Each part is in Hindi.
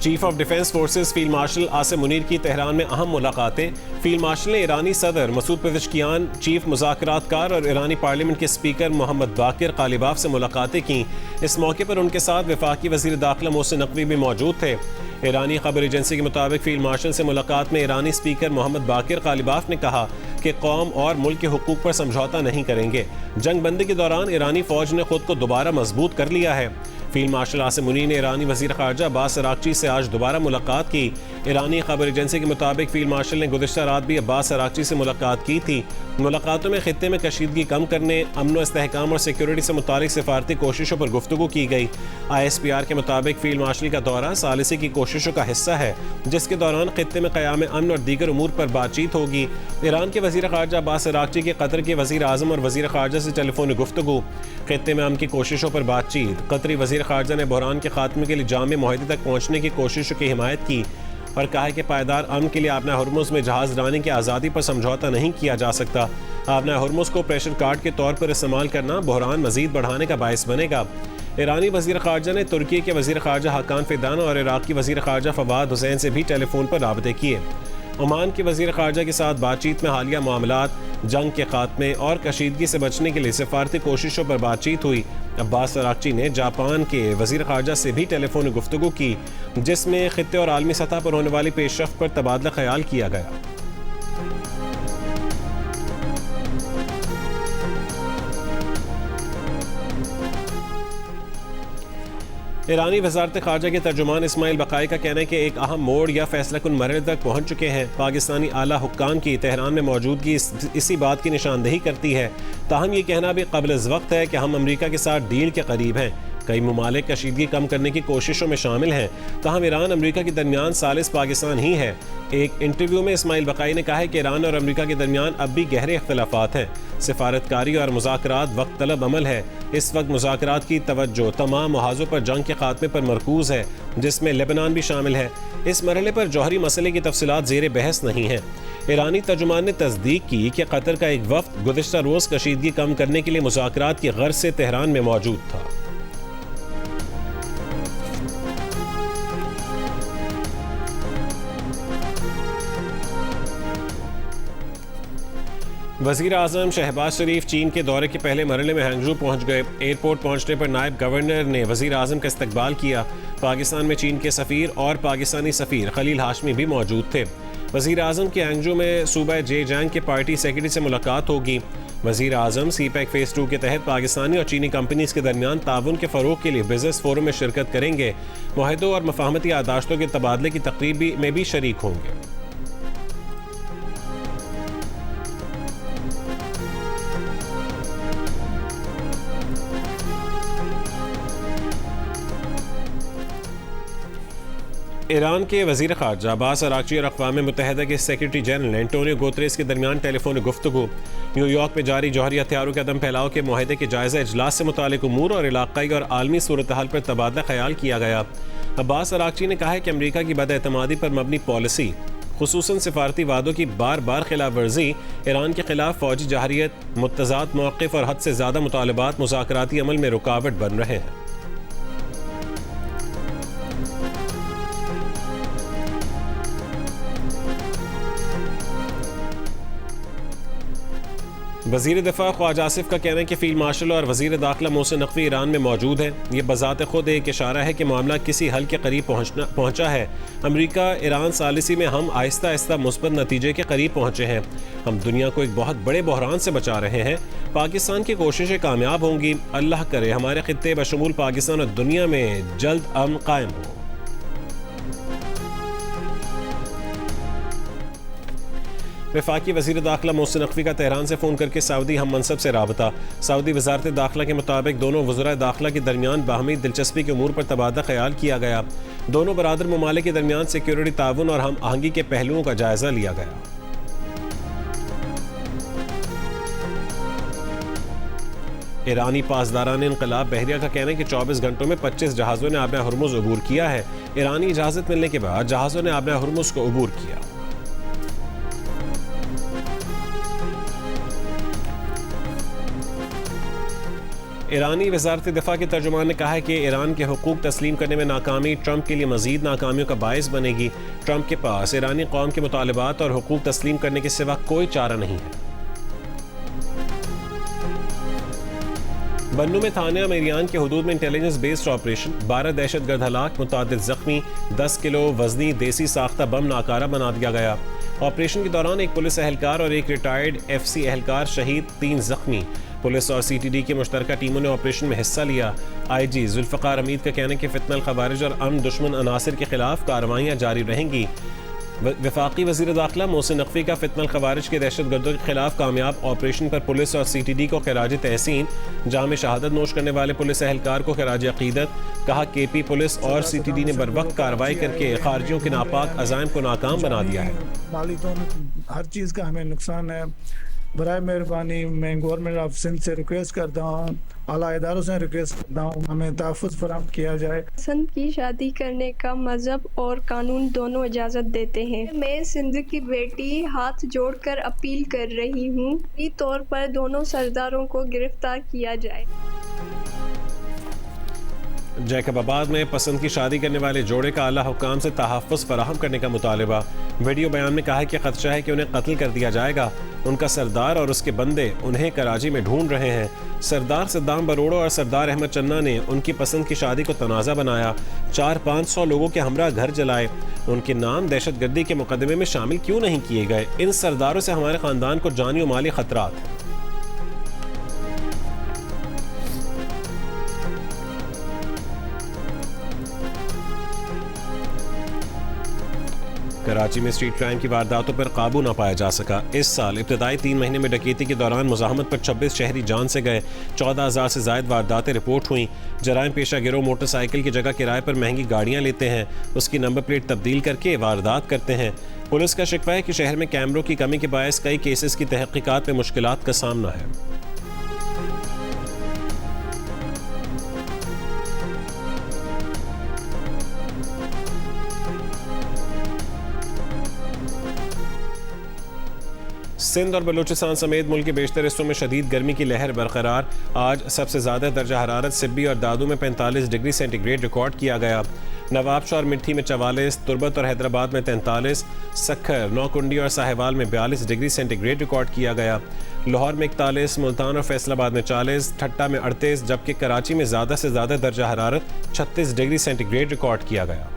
Chief of defence forces field marshal Asim Munir की तेहरान में अहम मुलाकातें। फील्ड मार्शल ने ईरानी सदर मसूद पेज़ेश्कियान, चीफ मुज़ाकरातकार और ईरानी पार्लियामेंट के स्पीकर मोहम्मद बाकिर कालिबाफ से मुलाकातें की। इस मौके पर उनके साथ वफाकी वज़ीर दाखिला मोहसिन नकवी भी मौजूद थे। ईरानी खबर एजेंसी के मुताबिक फील्ड मार्शल से मुलाकात में ईरानी स्पीकर मोहम्मद बाकिर कालिबाफ ने कहा कि कौम और मुल्क के हुकूक पर समझौता नहीं करेंगे। जंग बंदी के दौरान ईरानी फौज ने खुद को दोबारा मजबूत कर लिया है। फील्ड मार्शल आसिम मुनीर ने ईरानी वज़ीर ख़ारजा अब्बास अराग़ची से आज दोबारा मुलाकात की। ईरानी खबर एजेंसी के मुताबिक फील्ड मार्शल ने गुज़िश्ता रात भी अब्बास अराग़ची से मुलाकात की थी। मुलाकातों में खित्ते में कशीदगी कम करने, अमन व इस्तेहकाम और सिक्योरिटी से मुतालिक सिफारती कोशिशों पर गुफ्तगू की गई। ISPR के मुताबिक फील्ड मार्शल का दौरा सालिसी की कोशिशों का हिस्सा है, जिसके दौरान खित्ते में क़याम अमन और दीगर उमूर पर बातचीत होगी। ईरान के वज़ीर ख़ारजा अब्बास अराग़ची के कतर के वज़ीर आज़म और वज़ीर ख़ारजा से टेलीफोनी गुफ्तगू। खित्ते में अमन की कोशिशों पर बातचीत। कतरी वज़ीर ख़ारजा ने बहरान के खात्मे के लिए जामे मुआहदे तक पहुँचने की कोशिशों की हिमायत की और कहा है कि पायदार अमन के लिए आपना हुर्मुज़ में जहाज़ रानी की आज़ादी पर समझौता नहीं किया जा सकता। आपना हुर्मुज़ को प्रेशर कार्ड के तौर पर इस्तेमाल करना बहरान मज़ीद बढ़ाने का बायस बनेगा। ईरानी वज़ीर ख़ारजा ने तुर्की के वज़ीर ख़ारजा हाकान फिदान और इराक़ की वज़ीर ख़ारजा फवाद हुसैन से भी टेलीफोन पर राबते किए। ओमान के वज़ीर ख़ारजा के साथ बातचीत में हालिया मामलात, जंग के खात्मे और कशीदगी से बचने के लिए सिफारती कोशिशों पर बातचीत हुई। अब्बास अराग़ची ने जापान के वज़ीर ख़ारजा से भी टेलीफोनी गुफ्तगू की, जिसमें खित्ते और आलमी सतह पर होने वाली पेशरफ्त पर तबादला ख्याल किया गया। ईरानी वज़ारत ख़ारजा के तर्जुमान इस्माइल बक़ाई का कहना है कि एक अहम मोड़ या फैसला कुन मरहले तक पहुँच चुके हैं। पाकिस्तानी आला हुक्काम की तेहरान में मौजूदगी इसी बात की निशानदेही करती है। ताहम ये कहना भी क़ब्ल वक्त है कि हम अमरीका के साथ डील के करीब हैं। कई ममालिक कशीदगी कम करने की कोशिशों में शामिल हैं। ताहम ईरान अमरीका के दरमियान सालिस पाकिस्तान ही है। एक इंटरव्यू में इस्माइल बक़ाई ने कहा है कि ईरान और अमरीका के दरमियान अब भी गहरे इख्तलाफात हैं। सिफारतकारी और मुज़ाकरात वक्त तलब अमल है। इस वक्त मुज़ाकरात की तवज्जो तमाम मुहाज़ों पर जंग के खात्मे पर मरकूज़ है, जिसमें लेबनान भी शामिल है। इस मरहले पर जौहरी मसले की तफसीलात ज़ेर बहस नहीं है। ईरानी तर्जुमान ने तस्दीक की कि कतर का एक वफ़द गुज़िश्ता रोज़ कशीदगी कम करने के लिए मुज़ाकरात की गर्ज से तेहरान में मौजूद था। वज़ीर आज़म शहबाज शरीफ चीन के दौरे के पहले मरहले में हैंगझू पहुँच गए। एयरपोर्ट पहुँचने पर नायब गवर्नर ने वज़ीर आज़म का इस्तकबाल किया। पाकिस्तान में चीन के सफ़ीर और पाकिस्तानी सफ़ीर खलील हाशमी भी मौजूद थे। वज़ीर आज़म की हैंगझू में सूबा जेजियांग के पार्टी सेक्रेटरी से मुलाकात होगी। वज़ीर आज़म CPEC फ़ेज़ 2 के तहत पाकिस्तानी और चीनी कंपनीज़ के दरमियान ताउन के फ़रोग़ के लिए बिज़नेस फोरम में शिरकत करेंगे। मुआहदों और मफ़ाहमती याददाश्तों के तबादले की तक़रीब में भी शरीक होंगे। ईरान के वज़ीर ख़ारजा अब्बास अराग़ची और अक़वाम मुत्तहिदा के सेक्रेटरी जनरल एंटोनियो गुतेरेस के दरमियान टेलीफोनी गुफ्तगू। न्यूयॉर्क में जारी जौहरी हथियारों के अदम फैलाव के मुआहदे के जायज़ा इजलास से मुतालिक उमूर और इलाक़ाई और आलमी सूरत हाल पर तबादला ख्याल किया गया। अब्बास अराग़ची ने कहा है कि अमरीका की बदएतमादी पर मबनी पॉलिसी, खुसूसन सिफारती वादों की बार बार खिलाफ वर्जी, ईरान के खिलाफ फ़ौजी जहरियत, मुतज़ाद मौक़िफ़ और हद से ज़्यादा मुतालबात मुज़ाकराती अमल में रुकावट बन रहे हैं। वज़ीर दिफ़ा ख्वाजा आसिफ का कहना है कि फ़ील्ड मार्शल और वज़ीर दाखिला मोहसिन नकवी ईरान में मौजूद हैं। ये बज़ात ख़ुद एक इशारा है कि मामला किसी हल के करीब पहुँचा है। अमरीका ईरान सालिसी में हम आहिस्ता आहिस्ता मुस्बत नतीजे के करीब पहुँचे हैं। हम दुनिया को एक बहुत बड़े बहरान से बचा रहे हैं। पाकिस्तान की कोशिशें कामयाब होंगी। अल्लाह करे हमारे खित्ते बशमूल पाकिस्तान और दुनिया में जल्द अमन कायम हो। वफाकी वज़ीर दाखिला मोहसिन नकवी का तेहरान से फ़ोन करके सऊदी हम मनसब से राबता। सऊदी वज़ारत दाखिला के मुताबिक दोनों वज़राए दाखिला के दरमियान बाहमी दिलचस्पी के उमूर पर तबादला ख्याल किया गया। दोनों बरादर ममालिक के दरमियान सिक्योरिटी ताउन और हम आहंगी के पहलुओं का जायज़ा लिया गया। ईरानी पासदारान इनकलाब बहरिया का कहना है कि 24 घंटों में 25 जहाज़ों ने आबना हुर्मुज़ अबूर किया है। ईरानी इजाज़त मिलने के बाद जहाज़ों ने आबना हुर्मुज़ को अबूर किया। ईरानी वजारत दिफा के तर्जुमान ने कहा है कि ईरान के हुकूक तस्लीम करने में नाकामी ट्रंप के लिए मजीद नाकामियों का बायस बनेगी। ट्रंप के पास ईरानी कौम के मुतालबात और हुकूक तस्लीम करने के सिवा कोई चारा नहीं है। बन्नू में थाना मेरियान के हदूद में इंटेलिजेंस बेस्ड ऑपरेशन, 12 दहशतगर्द हलाक, मुतादिद जख्मी, 10 किलो वजनी देसी साख्ता बम नाकारा बना दिया गया। ऑपरेशन के दौरान एक पुलिस एहलकार और एक रिटायर्ड FC एहलकार शहीद, 3 जख्मी। पुलिस और CTD की मुश्तरका टीमों ने ऑपरेशन में हिस्सा लिया। IG जुल्फ़िकार हमीद का कहना है कि फितनल खवारिज और अमन दुश्मन अनासिर के खिलाफ कार्रवाइयाँ जारी रहेंगी। वफाकी वज़ीर दाखिला मोहसिन नकवी का फितनल खवारिज के दहशतगर्दों के खिलाफ कामयाब ऑपरेशन पर पुलिस और CTD को खिराज तहसीन, जाम शहादत नोश करने वाले पुलिस एहलकार को खिराज अकीदत। कहा KP पुलिस और CTD ने बर वक्त कार्रवाई करके खारजियों के नापाक अज़ाइम को नाकाम बना दिया है। माली तो हर चीज़ का हमें नुकसान है। बराए मेहरबानी मैं गवर्नमेंट ऑफ सिंध से रिक्वेस्ट करता हूँ, आला इदारों से रिक्वेस्ट करता हूँ, हमें तहफ़्फ़ुज़ फराहम किया जाए। पसंद की शादी करने का मजहब और कानून दोनों इजाज़त देते हैं। मैं सिंध की बेटी हाथ जोड़कर अपील कर रही हूँ कि तौर पर दोनों सरदारों को गिरफ्तार किया जाए। जैकबाबाद में पसंद की शादी करने वाले जोड़े का आला हुक्काम से तहफ़्फ़ुज़ फराहम करने का मुतालबा। वीडियो बयान में कहा है कि खदशा है कि उन्हें कत्ल कर दिया जाएगा। उनका सरदार और उसके बंदे उन्हें कराची में ढूंढ रहे हैं। सरदार सद्दाम बरोड़ो और सरदार अहमद चन्ना ने उनकी पसंद की शादी को तनाज़ा बनाया। 400-500 लोगों के हमरा घर जलाए। उनके नाम दहशतगर्दी के मुकदमे में शामिल क्यों नहीं किए गए? इन सरदारों से हमारे ख़ानदान को जानी और माली खतरात हैं। कराची में स्ट्रीट क्राइम की वारदातों पर काबू न पाया जा सका। इस साल इब्तदाई 3 महीने में डकैती के दौरान मुज़ाहमत पर 26 शहरी जान से गए। 14,000 से ज़ायद वारदातें रिपोर्ट हुई। जराइम पेशा गिरोह मोटरसाइकिल की जगह किराए पर महंगी गाड़ियाँ लेते हैं, उसकी नंबर प्लेट तब्दील करके वारदात करते हैं। पुलिस का शिकवा है कि शहर में कैमरों की कमी के बायस कई केसेस की तहकीकात में मुश्किलात का सामना है। सिंध और बलूचिस्तान समेत मुल्क के बेशतर हिस्सों में शदीद गर्मी की लहर बरकरार। आज सबसे ज़्यादा दर्जा हरारत सिब्बी और दादू में 45 डिग्री सेंटीग्रेड रिकॉर्ड किया गया। नवाबशाह और मिट्टी में 44, तुर्बत और हैदराबाद में 43, सखर, नौकुंडी और साहिवाल में 42 डिग्री सेंटीग्रेड रिकॉर्ड किया गया। लाहौर में 41, मुल्तान और फैसलाबाद में 40, ठट्टा में 38, जबकि कराची में ज़्यादा से ज़्यादा दर्जा हरारत 36 डिग्री सेंटीग्रेड रिकॉर्ड किया गया।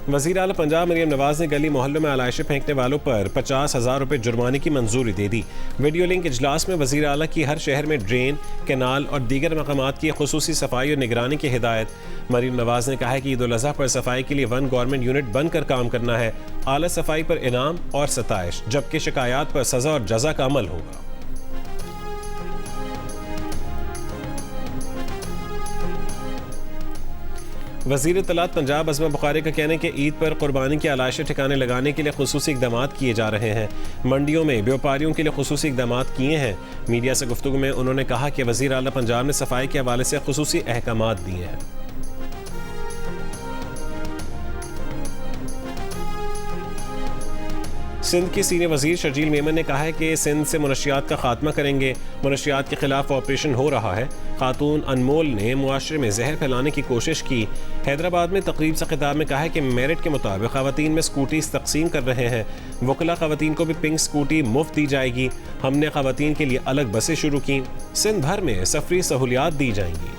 वज़ीर आला पंजाब मरीम नवाज ने गली मोहल्लों में आलाइशें फेंकने वालों पर 50,000 रुपये जुर्माने की मंजूरी दे दी। वीडियो लिंक इजलास में वज़ीर आला की हर शहर में ड्रेन, कैनाल और दीगर मकामात की खुसूसी सफाई और निगरानी की हिदायत। मरीम नवाज ने कहा है कि ईद उल अज़हा पर सफाई के लिए 1 गवर्नमेंट यूनिट बनकर काम करना है। आला सफाई पर इनाम और सताइश, जबकि शिकायत पर सज़ा और जज़ा का अमल होगा। वज़ीर इत्तलात पंजाब अज़मा बुखारी का कहना है कि ईद पर कुर्बानी की आलाइशें ठिकाने लगाने के लिए खुसूसी इक़दाम किए जा रहे हैं। मंडियों में व्यापारियों के लिए खुसूसी इक़दाम किए हैं। मीडिया से गुफ्तगू में उन्होंने कहा कि वज़ीर आला पंजाब ने सफाई के हवाले से खुसूसी अहकाम दिए हैं। सिंध की सीनियर वजीर शर्जील मेमन ने कहा है कि सिंध से मुनशियात का खात्मा करेंगे। मुनशियात के खिलाफ ऑपरेशन हो रहा है। खातून अनमोल ने मुआशरे में जहर फैलाने की कोशिश की। हैदराबाद में तकरीब से खिताब में कहा है कि मेरिट के मुताबिक खवातीन में स्कूटीज तकसीम कर रहे हैं। वकला खवातीन को भी पिंक स्कूटी मुफ्त दी जाएगी। हमने खवातीन के लिए अलग बसें शुरू की। सिंध भर में सफरी सहूलियात दी जाएंगी।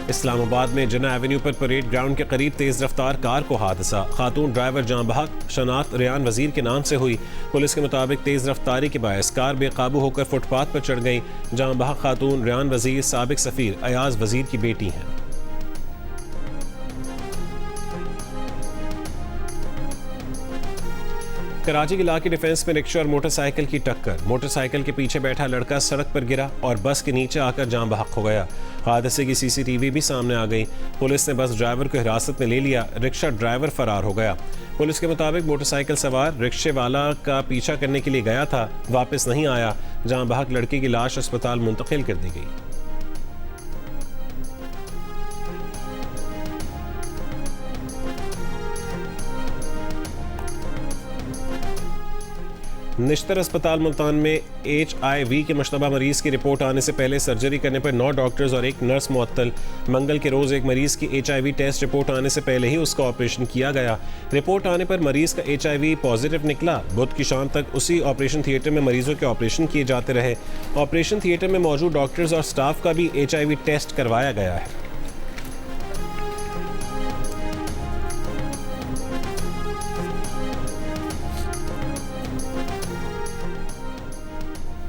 इस्लामाबाद में जना एवेन्यू पर परेड ग्राउंड के करीब तेज रफ्तार कार को हादसा। खातून ड्राइवर जाँ बहक शनाख्त रेयान वजीर के नाम से हुई। पुलिस के मुताबिक तेज रफ्तारी के बायस कार बेकाबू होकर फुटपाथ पर चढ़ गई। जाँ बहक खातून रेयान वजीर साबिक सफीर अयाज वजीर की बेटी हैं। कराची के इलाके डिफेंस में रिक्शा और मोटरसाइकिल की टक्कर। मोटरसाइकिल के पीछे बैठा लड़का सड़क पर गिरा और बस के नीचे आकर जान बहक हो गया। हादसे की CCTV भी सामने आ गई। पुलिस ने बस ड्राइवर को हिरासत में ले लिया। रिक्शा ड्राइवर फरार हो गया। पुलिस के मुताबिक मोटरसाइकिल सवार रिक्शे वाला का पीछा करने के लिए गया था, वापस नहीं आया। जान बहक लड़के की लाश अस्पताल मुंतकिल कर दी गई। निश्तर अस्पताल मुल्तान में HIV के मुश्तबा मरीज की रिपोर्ट आने से पहले सर्जरी करने पर 9 डॉक्टर्स और 1 नर्स मुअत्तल। मंगल के रोज़ एक मरीज की HIV टेस्ट रिपोर्ट आने से पहले ही उसका ऑपरेशन किया गया। रिपोर्ट आने पर मरीज का HIV पॉजिटिव निकला। बुध की शाम तक उसी ऑपरेशन थिएटर में मरीजों के ऑपरेशन किए जाते रहे। ऑपरेशन थिएटर में मौजूद डॉक्टर्स और स्टाफ का भी HIV टेस्ट करवाया गया है।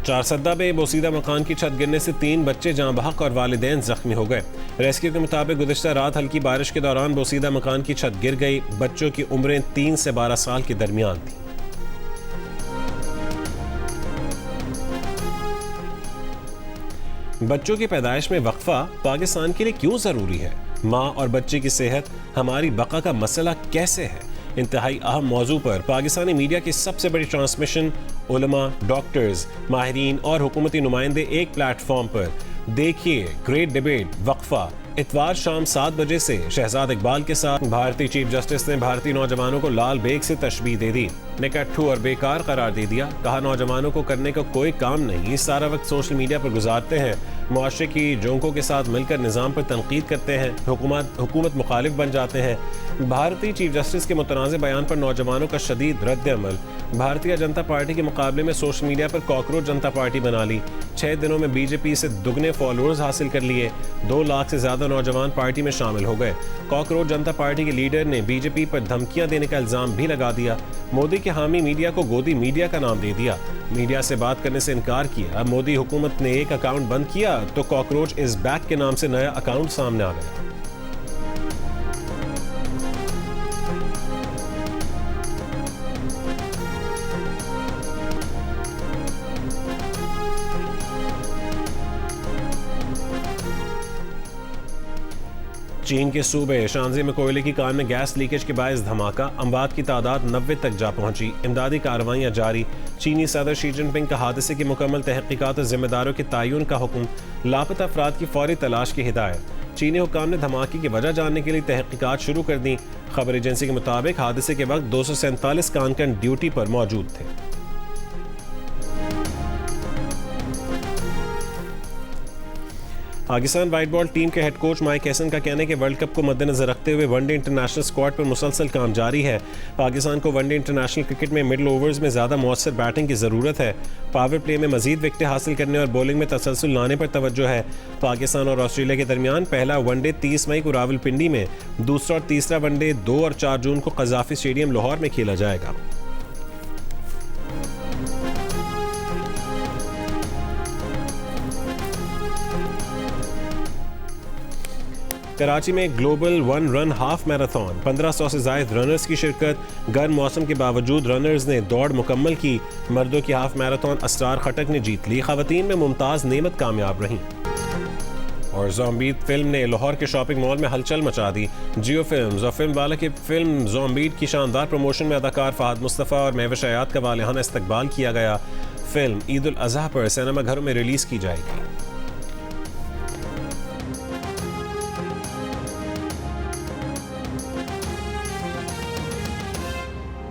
चारसद्दा में बोसीदा मकान की छत गिरने से 3 बच्चे जाँ बहक और वालिदैन जख्मी हो गए। रेस्क्यू के मुताबिक गुज़िश्ता रात हल्की बारिश के दौरान बोसीदा मकान की छत गिर गई। बच्चों की उम्रें 3 से 12 साल के दरमियान थी। बच्चों की पैदाइश में वक्फा पाकिस्तान के लिए क्यों ज़रूरी है? माँ और बच्चे की सेहत हमारी बका का मसला कैसे है? इंतहाई अहम मौजू पर पाकिस्तानी मीडिया की सबसे बड़ी ट्रांसमिशन, उलमा, डॉक्टर्स, माहिरीन और हुकूमती नुमाइंदे एक प्लेटफॉर्म पर। देखिए ग्रेट डिबेट वक्फा, इतवार शाम 7 बजे से शहजाद इकबाल के साथ। भारतीय चीफ जस्टिस ने भारतीय नौजवानों को लाल बेग से तशबीह दे दी, निकट्ठू और बेकार करार दे दिया। कहा नौजवानों को करने का कोई काम नहीं, सारा वक्त सोशल मीडिया पर गुजारते हैं, मुआशरे की जोंकों के साथ मिलकर निज़ाम पर तनकीद करते हैं, हुकूमत मुखालिफ बन जाते हैं। भारतीय चीफ जस्टिस के मुतनाज़ बयान पर नौजवानों का शदीद रद्द अमल। भारतीय जनता पार्टी के मुकाबले में सोशल मीडिया पर कॉकरोच जनता पार्टी बना ली। 6 दिनों में बीजेपी से दुगने फॉलोअर्स हासिल कर लिए। 2 लाख से ज्यादा नौजवान पार्टी में शामिल हो गए। कॉकरोच जनता पार्टी के लीडर ने बीजेपी पर धमकियां देने का इल्जाम भी लगा दिया। मोदी के हामी मीडिया को गोदी मीडिया का नाम दे दिया। मीडिया से बात करने से इनकार किया। अब मोदी हुकूमत ने एक अकाउंट बंद किया तो कॉकरोच इज बैक के नाम से नया अकाउंट सामने आ गया। चीन के सूबे शांजी में कोयले की कान में गैस लीकेज के बायस धमाका। अमवात की तादाद 90 तक जा पहुंची। इमदादी कार्रवाइयां जारी। चीनी सदर शी जिनपिंग का हादसे की मुकम्मल तहकीकात और जिम्मेदारों के तयन का हुक्म। लापता अफराद की फौरी तलाश की हिदायत। चीनी हुक्काम ने धमाके की वजह जानने के लिए तहकीकात शुरू कर दी। खबर एजेंसी के मुताबिक हादसे के वक्त 247 कानकन ड्यूटी पर मौजूद थे। पाकिस्तान वाइट बॉल टीम के हेड कोच माइक हैसन का कहना है कि वर्ल्ड कप को मद्देनजर रखते हुए वनडे इंटरनेशनल स्क्वाड पर मुसलसल काम जारी है। पाकिस्तान को वनडे इंटरनेशनल क्रिकेट में मिडल ओवर्स में ज़्यादा मौसर बैटिंग की ज़रूरत है। पावर प्ले में मजीद विकेटें हासिल करने और बॉलिंग में तसलसल लाने पर तवज्जो है। पाकिस्तान और ऑस्ट्रेलिया के दरमियान पहला वनडे 30 मई को रावलपिंडी में, दूसरा और तीसरा वनडे 2 और 4 जून को कज़ाफ़ी स्टेडियम लाहौर में खेला जाएगा। कराची में ग्लोबल 1 रन हाफ मैराथन, 1500 से ज़ायद रनर्स की शिरकत। गर्म मौसम के बावजूद रनर्स ने दौड़ मुकम्मल की। मर्दों की हाफ मैराथन असरार खटक ने जीत ली। ख़वातीन में मुमताज़ नेमत कामयाब रहीं। और ज़ॉम्बीड फिल्म ने लाहौर के शॉपिंग मॉल में हलचल मचा दी। जियो फिल्म्स और फिल्म वाला की फिल्म ज़ॉम्बीड की शानदार प्रमोशन में अदाकार फहद मुस्तफ़ा और महविश हयात का वालिहाना इस्तकबाल किया गया। फिल्म ईद उल अज़हा पर सिनेमा घरों में रिलीज़ की जाएगी।